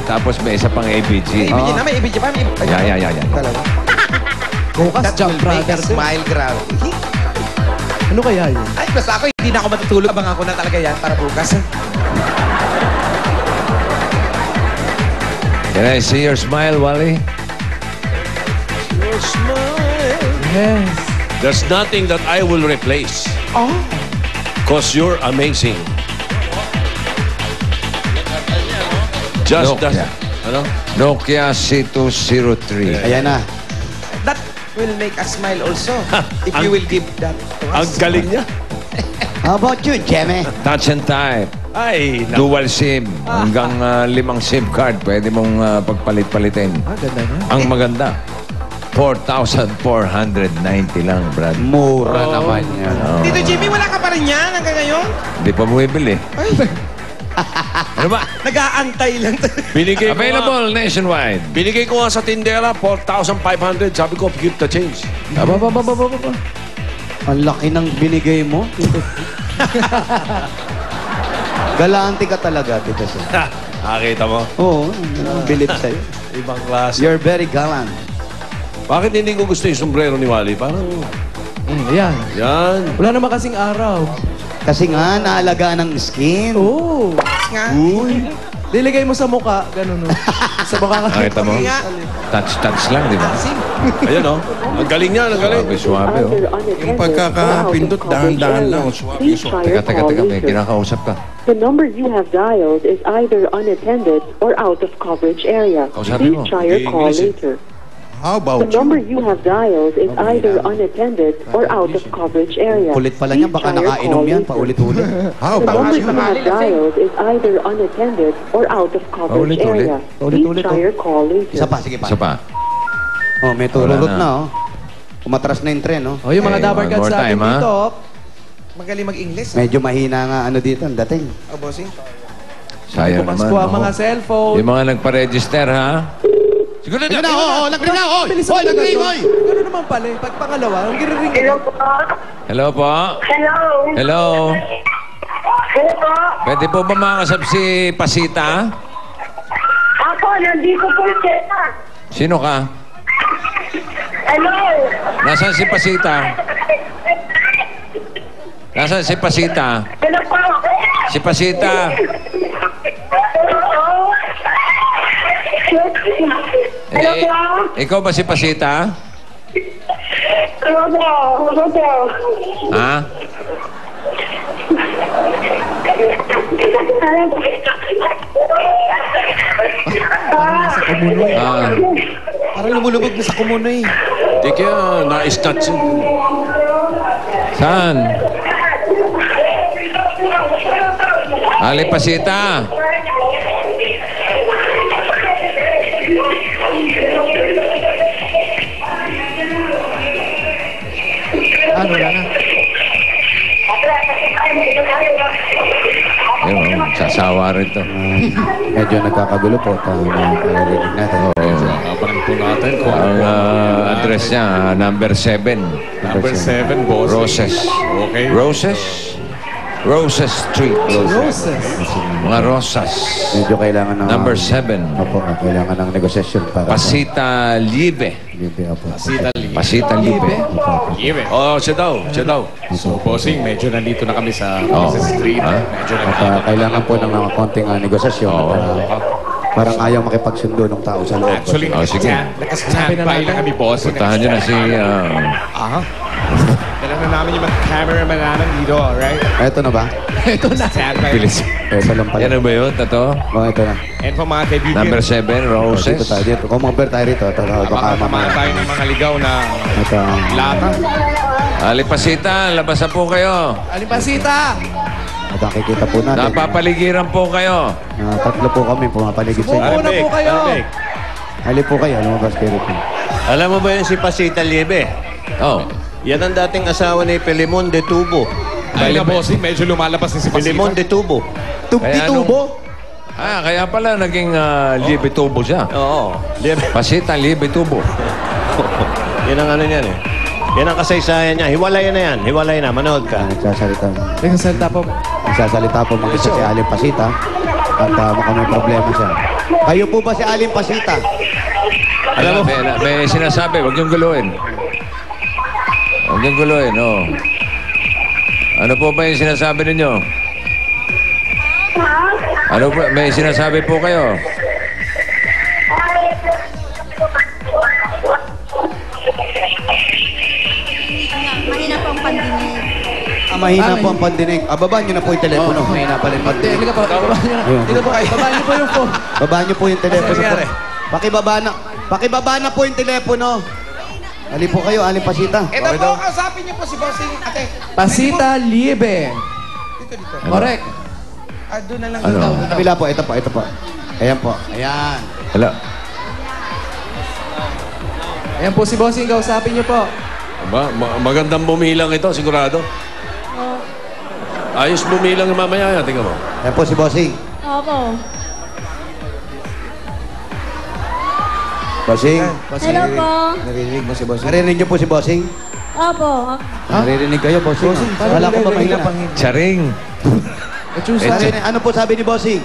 tapos may isa pang ABG. ABG na, may ABG pa. Yeah. Dalawa. Bukas, That Jump will make a Brothers. smile, grabe. Ano kaya yun? Ay, basta ako, hindi na ako matutulog. Abang ako na talaga yan para bukas. Can I see your smile, Wally? Your smile. Yes. There's nothing that I will replace. Oh. Because you're amazing. Just Nokia. that. Ano? Nokia C203. Ayan na. That will make a smile also. If you will give that to Ang us. galing niya. How about you, Jeme? Touch and type. Ay, Dual SIM. Hanggang 5 SIM card. Pwede mong pagpalit-palitin. Ganda niya. Ang maganda. 4,490 lang, Brad. Mura naman yan. Tito Jimmy, wala ka pa rin yan hanggang ngayon? Hindi pa bumibili. Ay, Ano ba? nag-aantay lang. binigay ko nga, Available nationwide. binigay ko nga sa tindera, 4,500. Sabi ko, keep the change. Aba. Ang laki ng binigay mo. Galante ka talaga, Tito Sen. Nakakita mo? Oo, bilip sa'yo. Ibang klase. You're very gallant. Bakit hindi ko gusto yung sombrero ni Wally? Parang, Yan. yan. Wala naman kasing araw. Kasi nga, naalagaan ng skin. Oo. Nga. Diligay mo sa muka. Ganun, no? Sa mukha ka. Nakita mo? Nga. Touch lang, di ba? Ayan, oh. Ang galing niya, ang galing. Suwabe, oh. Yung pagkakapindot, dahan-dahan lang. Teka, may kinakausap ka. The number you have dialed is either unattended or out of coverage area. Kausapin mo. Please try your call later. How The about number you? you have dialed is either unattended or out of coverage area. Kulit pala niya, baka Please try your nakainom call yan, later. paulit-ulit. How The about number you? you have dialed is either unattended or out of coverage Paulit-ulit. area. Paulit-ulit, Please try oh. your call later. Isa pa, sige pa. Isa pa. Oh, may tururot Wala na. na, oh. Umatras na yung tren, oh. O, yung mga Okay, Dabber one Cats more natin time, ha? dito. Magaling mag-English. Medyo mahina nga ano dito, ang dating. Oh, bossing. Sayang Bukas naman. ko ang oh. mga cellphone. Yung mga nagpa-register, ha? Siguro Ayun na, oh, nag-ring na, oh! Bilis Hoy, ang nag-ring, ganun. hoy! Ganun naman pala. Pag pangalawa, ang giriring. Hello po. Hello po. Hello. Hello. Hello po. Pwede po ba makasap si Pasita? Ako, nandito po siya. Sino ka? Hello. Nasaan si Pasita? Nasaan si Pasita? Hello po. Si Pasita. Hello po. Ikaw ba si Pasita? Hello po. Hello po. Ha? Ah, Parang lumulubog na sa kumuno eh. Di kaya na-snatch yun. saan? Ali Pasita. Ano, wala na. Ayun, sasawa rin to. Medyo nagkakagulo po. Narinig natin. Parang po natin kung Ang address niya, number 7. number 7, boss. Roses. Okay. Roses? Roses Street. Roses. Mga rosas. Medyo kailangan ng... Number 7. Opo, kailangan ng negosasyon para... Pasita Libe. Libre, opo. Pasita Libe. Oh, siya daw. So, bossing, medyo nandito na kami sa Oh. street. Ha? Medyo At kailangan po ng mga konting negosasyon. Oo. Parang ayaw makipagsundo ng tao sa loob. Actually, Oh, sige. naka-standby na kami, boss. Puntahan nyo na si... Kailangan namin yung mga cameraman namin dito, right? Ito na ba? Ito na. Standby. Bilis. Ito lang pala. Yan ba yun? Ito? Oh, ito na. And for mga kaibigan, Number 7, Dito Roses. tayo. Dito. Kung mag-bear tayo rito, ito, baka baka tamaan mamaya. tayo ng mga ligaw na Ito. lata. Ali Pasita, labas na po kayo. Alimpasita! At ang kikita po natin. Napapaligiran po kayo. Tatlo po kami pumapaligid sa inyo. Una po kayo. Hali po kayo. Lumabas kayo rito. Alam mo ba yun si Pasita Liebe? Oh. Yan ang dating asawa ni Pelimon de Tubo. Dahil na, bossing, medyo lumalabas na si Pelimon Pasita. de Tubo. Kaya Tubo? Kaya pala naging Libe Tubo siya. Oo. Liebe. Pasita Libe Tubo. Yan ang ano niyan eh. Yan ang kasaysayan niya. Hiwalay na yan. Hiwalay na. Manood ka. Nagsasalita. Teka, salita po. Nagsasalita po mag-isa si Aling Pasita. At mukhang may problema siya. Kayo po ba si Aling Pasita? Alam mo, may sinasabi, huwag niyong guluhin. Huwag niyong guluhin, oh. Ano po ba yung sinasabi ninyo? Ano po, may sinasabi po kayo? Mahina po ang pandinig. Mahina po ang pandinig. Baba niyo na po yung telepono. Mahina pa rin pandinig. Halika po. Baba niyo na. Dito po kayo. Baba niyo po yung phone. Baba niyo po yung telepono po. nangyari? Pakibaba na po yung telepono. Ali po kayo, Aling Pasita. Ito po, kausapin niyo po si Bossing, ate. Pasita Liebe. Dito. Correct. Doon na lang. Ano? Doon. Kabila po, ito po. Ayan po. Ayan. Hello? Ayan po si Bossing. Kausapin niyo po. Magandang bumilang ito, sigurado. Ayos bumilang mamaya yan, tingnan mo. Ayan po si Bossing. Opo. Bossing. Hello po. Narinig mo si Bossing? Narinig niyo po si Bossing? Opo. Naririnig kayo, Bossing. Wala ko ba mahina? Charing. Ano po sabi ni Bossing?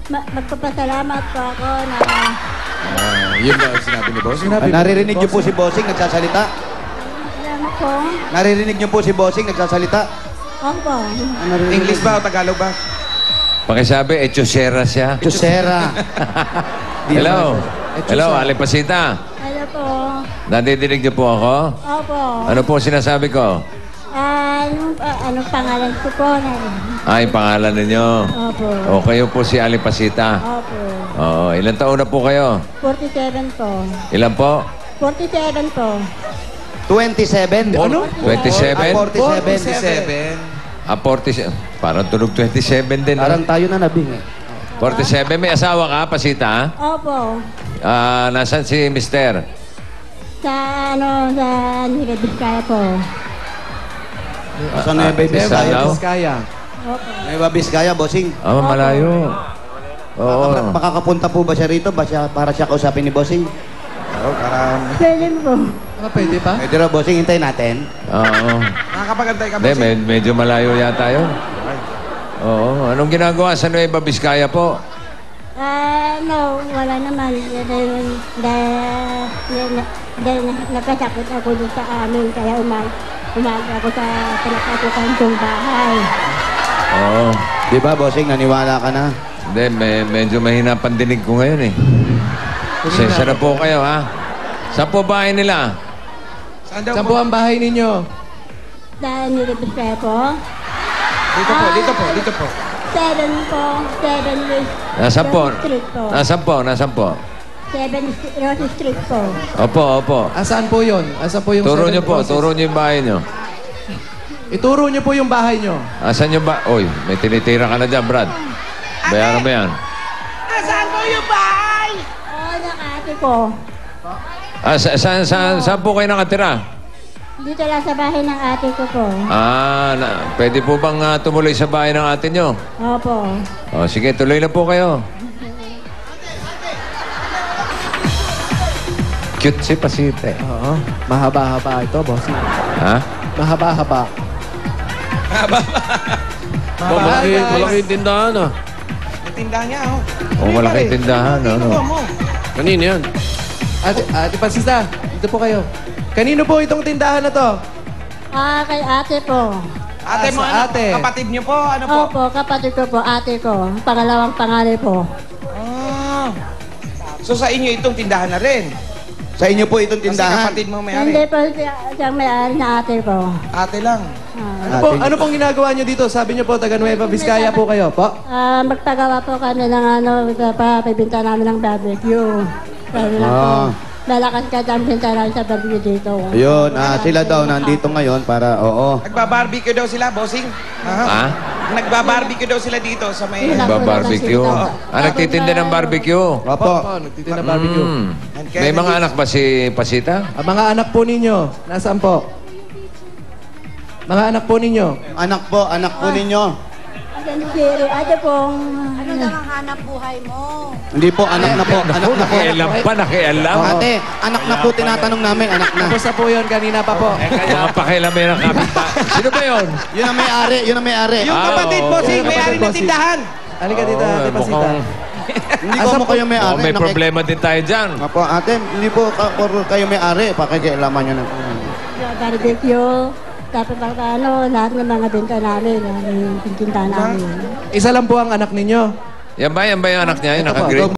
Magpapasalamat po ako na Yun ba ang sinabi ni boss? Naririnig niyo po si Bossing nagsasalita? salamat po. Naririnig niyo po si Bossing nagsasalita? Opo. English ba o Tagalog ba? Pakisabi, echosera siya. Chusera. Hello? Hello, Aling Pasita. Hello po. Nadidinig niyo po ako? Opo. Ano po sinasabi ko? Anong pangalan ko po? Ay, pangalan ninyo. Opo. O, kayo po si Aling Pasita. Opo. Oo, ilang taon na po kayo? 47 po. Ilan po? 47 po. 27. Ano? 27? 47. 47. Parang tunog 27 din. Parang tayo na nabing eh. 47. May asawa ka, Pasita? Opo. Nasaan si Mister? Sa Nueva Vizcaya po. Sa Nueva Vizcaya. Saan daw? Vizcaya. Opo. Nueva Vizcaya, Bossing. Malayo. Oo. Makakapunta po ba siya rito para siya kausapin ni Bossing? Pwede po. Pwede pa? Pwede raw, Bossing. Hintayin natin. Oo. Nakakapagantay ka, Hindi, Bossing. medyo malayo yata yun. Oo. Anong ginagawa sa Nueva Vizcaya po? No, wala naman. Dahil nagkasakit ako dun sa amin, kaya umaga ako sa pinakatukan kong bahay. Oo. Di ba, Bossing? Naniwala ka na? Hindi, medyo mahina pandinig ko ngayon eh. Sensya na po kayo, ha? Saan po bahay nila? Saan daw Saan po? po ang bahay ninyo? Dahil nilibis kayo po. Dito po. 7 po. 7 West Nasaan po? Rose Street po. Nasaan po? 7 Rose Street po. Opo. Asaan po yun? Asaan po yung Turo seven niyo po. process? Turo niyo yung bahay niyo. Ituro niyo po yung bahay niyo. Asan yung ba? Oy, may tinitira ka na dyan, Brad. Bayaran mo yan. Saan po yung bahay? Oo, nakati po. Saan po kayo nakatira? Dito lang sa bahay ng ate ko po. Pwede po bang tumuloy sa bahay ng ate nyo? Opo. O, sige, tuloy na po kayo. Cute si Pasita. Oo. Mahaba-haba ito, Bossing. Ha? Mahaba-haba. Malaki yung tindahan ah. May tindahan niya, oh. O, malaki tindahan, ano? Kanina yan. Ate Pasita, dito po kayo. Kanino po itong tindahan na to? Kay ate po. Ate mo, Sa ano? ate. Kapatid niyo po, ano po? Opo, kapatid ko po, ate ko. Pangalawang pangalan po. So sa inyo itong tindahan na rin? Sa inyo po itong Kasi tindahan. kapatid mo Hindi may-ari. po siyang may-ari na ate ko. Ate lang. Ano pong ginagawa niyo dito? Sabi niyo po, taga Nueva Vizcaya po kayo, po? Magpagawa po kami ng pabibinta namin ng barbecue. Sabi lang po, malakas ka dyan binta namin sa barbecue dito. Ayun, sila daw nandito ngayon para, oo. Nagbabarbecue daw sila, Bossing. Ha? Nagbabarbecue daw sila dito sa may... Barbecue. Nagtitinda ng barbecue. Opo. Nagtitinda ng barbecue. May mga anak ba si Pasita? Ang mga anak po ninyo, nasaan po? Mga anak po ninyo. Anak po ninyo. Ate pong... hanap buhay mo. Hindi po, anak na po. Anak na po. Nakialam pa, nakialam. Ate, anak na po tinatanong namin, anak na. Tapos na po yun, kanina pa po. Mga pakialamin ng kapitbahay. Sino ba yun? Yun ang may-ari, yun ang may-ari. Yung kapatid, oo. bossing, Yung may-ari kapatid, ng bossing. tindahan. Halika dito, Ate Pasita. Mukhang Hindi ko mo kayo may-ari. may problema din tayo dyan. Apo, ate, hindi po kayo may-ari. Pakikialaman nyo na. Barbecue. Tapos lahat ng mga benta namin, yung pintinta namin. Isa lang po ang anak ninyo. Yan ba yung anak niya? Yung Ito po, nakagreen?